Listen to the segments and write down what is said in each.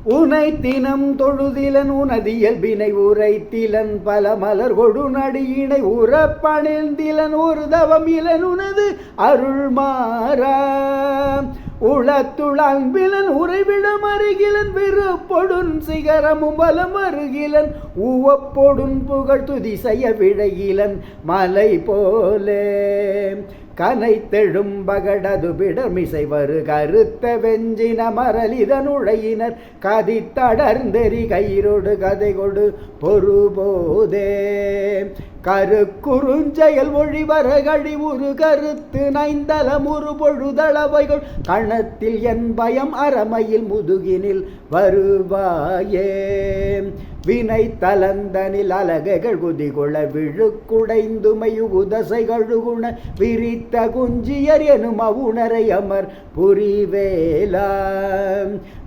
உனை தினம் தொழுதிலன் உனது இயல்பினை உரைத்திலன் பல மலர் கொடு நடியினை உறப்பணிந்திலன் ஒரு தவம் இலன் உனது அருள் மாறா உளத்துள் அன்பிலன் உறைவிடம் அருகிலன் விருப்பொடுன் சிகரமும் பலம் அருகிலன் உவப்பொடுன் புகழ் துதி செய்ய விழையிலன் மலை போலே கனைத்தெழும் பகடது பிடமிசை வரு கருத்த வெஞ்சின மரலிதன் உழையினர் கதித்தடர்ந்தெறி கயிறொடு கதை கொடு பொறுபோதே கருக்குறுஞ்செயல் ஒழிவர கழிவுறு கருத்து நைந்தலம் ஒரு பொழுதளவைகள் கணத்தில் என் பயம் அறமையில் முதுகினில் வருவாயே வினை தலந்தனில் அலகைகள் குதிகொள விழுக்குடைந்துமையுதசை கழுகுண விரித்த குஞ்சியர் எனும் அவுணரை அமர் புரிவேலா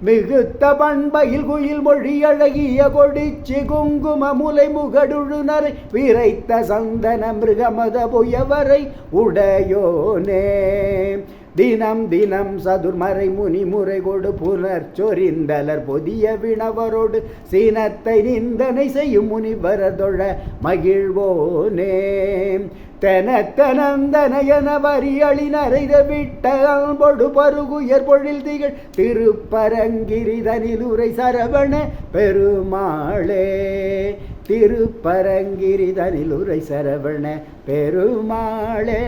மிகுத்த பண்பையில் குயில் மொழி அழகிய கொடிச்சி குங்கும முலை முகடுழுனரை விரைத்த சந்தன மிருகமத புயவரை உடையோனே தினம் தினம் சதுர்மறை முனி முறை கொடு புனர் சொரிந்தலர் பொதிய வினவரோடு சீனத்தை நிந்தனை செய்யும் முனிவரதொழ மகிழ்வோனே தெனத்தனந்தனையன வரியளி நரைத விட்ட அன்பொடு பருகுயர் பொழில் திகழ் திருப்பரங்கிரிதனில் உரை சரவண பெருமாளே திருப்பரங்கிரிதனில் உரை சரவண பெருமாளே.